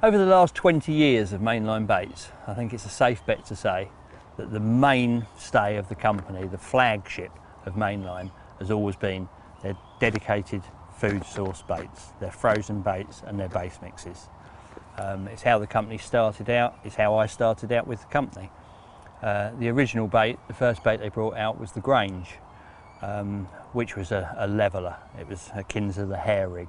Over the last 20 years of mainline baits, I think it's a safe bet to say that the mainstay of the company, the flagship of Mainline, has always been their dedicated food source baits, their frozen baits and their base mixes. It's how the company started out, it's how I started out with the company. The original bait, the first bait they brought out was the Grange, which was a leveller. It was akin to the hair rig.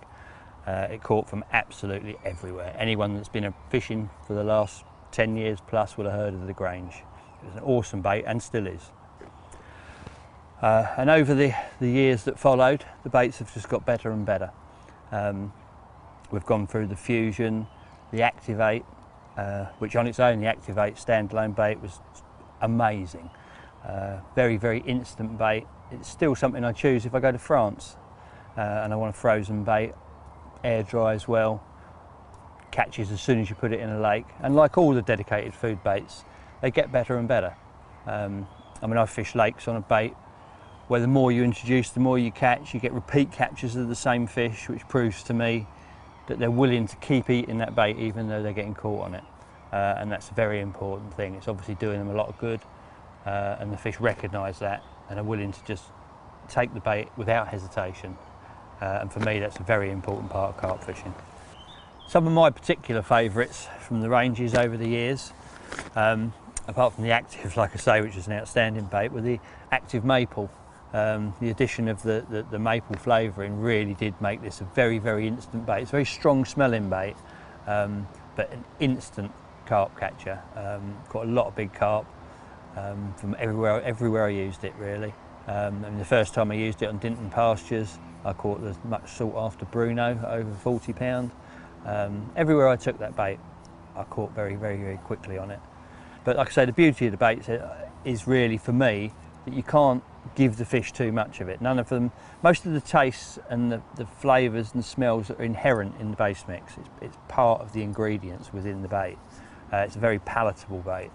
It caught from absolutely everywhere. Anyone that's been fishing for the last 10 years plus will have heard of the Grange. It was an awesome bait and still is. And over the years that followed, the baits have just got better and better. We've gone through the Fusion, the Activate, which on its own, the Activate standalone bait was amazing. Very, very instant bait. It's still something I choose if I go to France and I want a frozen bait. Air dries well, catches as soon as you put it in a lake, and like all the dedicated food baits, they get better and better. I mean, I've fished lakes on a bait where the more you introduce, the more you catch. You get repeat catches of the same fish, which proves to me that they're willing to keep eating that bait even though they're getting caught on it. And that's a very important thing. It's obviously doing them a lot of good, and the fish recognise that and are willing to just take the bait without hesitation. And for me, that's a very important part of carp fishing. Some of my particular favourites from the ranges over the years, apart from the Active, like I say, which is an outstanding bait, were the Active Maple. The addition of the maple flavouring really did make this a very, very instant bait. It's a very strong smelling bait, but an instant carp catcher. Caught a lot of big carp from everywhere I used it, really. I mean, the first time I used it on Dinton pastures, I caught the much sought after Bruno, over 40 pound. Everywhere I took that bait, I caught very, very, very quickly on it. But like I say, the beauty of the baits is really, for me, that you can't give the fish too much of it. None of them, most of the tastes and the flavours and smells that are inherent in the base mix, it's part of the ingredients within the bait. It's a very palatable bait,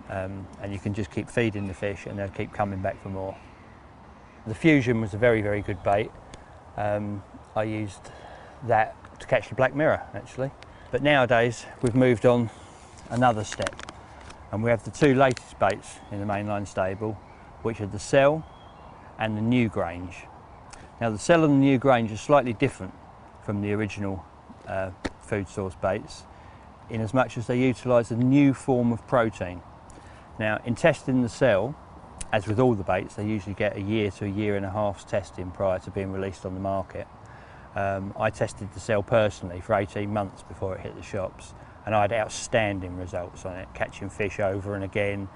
and you can just keep feeding the fish and they'll keep coming back for more. The Fusion was a very, very good bait. I used that to catch the black mirror, actually. But nowadays we've moved on another step, and we have the two latest baits in the Mainline stable, which are the Cell and the new Grange. Now, the Cell and the new Grange are slightly different from the original food source baits, in as much as they utilise a new form of protein. Now, in testing the Cell, as with all the baits, they usually get a year to a year and a half's testing prior to being released on the market. I tested the Cell personally for 18 months before it hit the shops, and I had outstanding results on it, catching fish over and again,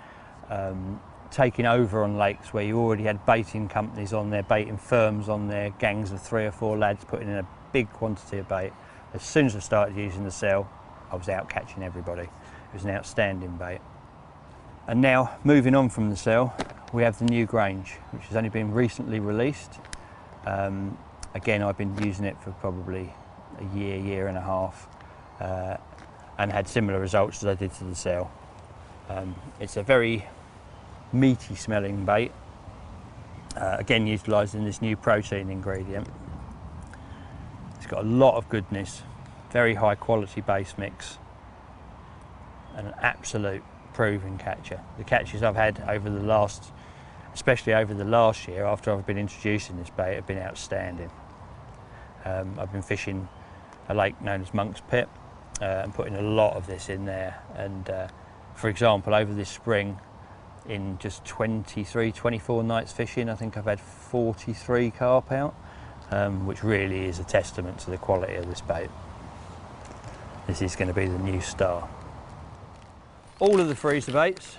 taking over on lakes where you already had baiting companies on there, baiting firms on there, gangs of 3 or 4 lads putting in a big quantity of bait. As soon as I started using the Cell, I was out catching everybody. It was an outstanding bait. And now, moving on from the Cell, we have the new Grange, which has only been recently released. Again, I've been using it for probably a year and a half, and had similar results as I did to the Cell. It's a very meaty smelling bait, again utilising this new protein ingredient. It's got a lot of goodness, very high quality base mix, and an absolute proven catcher. The catches I've had over the last, especially over the last year after I've been introducing this bait, have been outstanding. I've been fishing a lake known as Monk's Pit and putting a lot of this in there, and for example, over this spring, in just 24 nights fishing, I think I've had 43 carp out, which really is a testament to the quality of this bait. This is going to be the new star. All of the freezer baits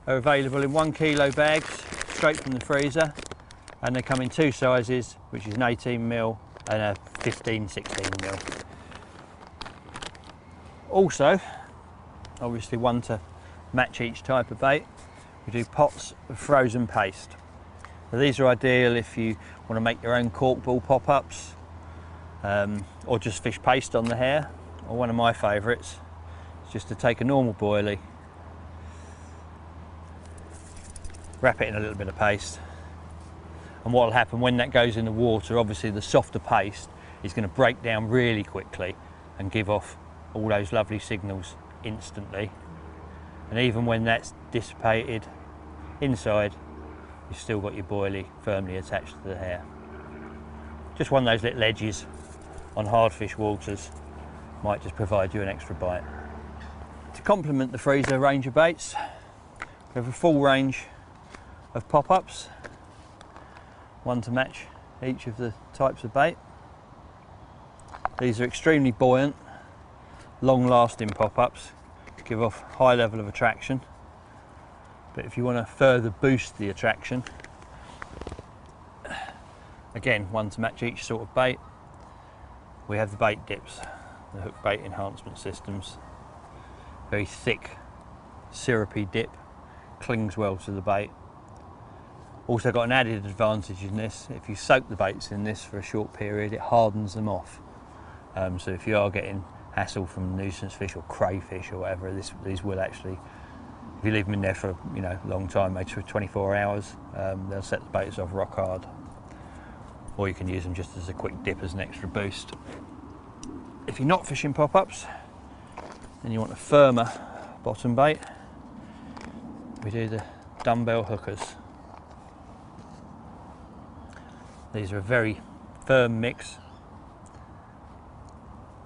are available in 1 kilo bags straight from the freezer, and they come in 2 sizes, which is an 18mm and a 16mm. Also, obviously one to match each type of bait, we do pots of frozen paste. So these are ideal if you want to make your own cork ball pop-ups, or just fish paste on the hair, or one of my favourites is just to take a normal boilie, wrap it in a little bit of paste, and what will happen when that goes in the water, obviously the softer paste is going to break down really quickly and give off all those lovely signals instantly, and even when that's dissipated inside, you've still got your boilie firmly attached to the hair. Just one of those little edges on hardfish waters might just provide you an extra bite. To complement the freezer range of baits, we have a full range of pop-ups, one to match each of the types of bait. These are extremely buoyant, long-lasting pop-ups, give off high level of attraction, but if you want to further boost the attraction, again, one to match each sort of bait, we have the bait dips, the hook bait enhancement systems. Very thick, syrupy dip, clings well to the bait. Also got an added advantage in this: if you soak the baits in this for a short period, it hardens them off. So if you are getting hassle from nuisance fish or crayfish or whatever, these will actually, if you leave them in there for a long time, maybe for 24 hours, they'll set the baits off rock hard. Or you can use them just as a quick dip as an extra boost. If you're not fishing pop-ups and you want a firmer bottom bait, we do the dumbbell hookers. These are a very firm mix,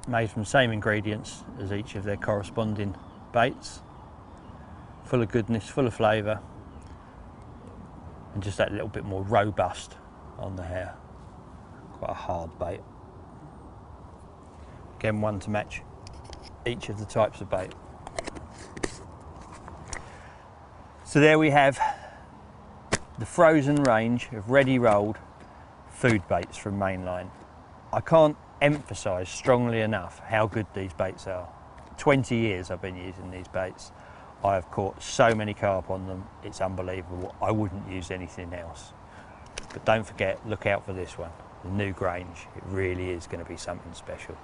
made from the same ingredients as each of their corresponding baits, full of goodness, full of flavour, and just that little bit more robust on the hair. Quite a hard bait. Again, one to match each of the types of bait. So there we have the frozen range of ready rolled food baits from Mainline. I can't emphasise strongly enough how good these baits are. 20 years I've been using these baits. I have caught so many carp on them, it's unbelievable. I wouldn't use anything else. But don't forget, look out for this one, the new Grange. It really is going to be something special.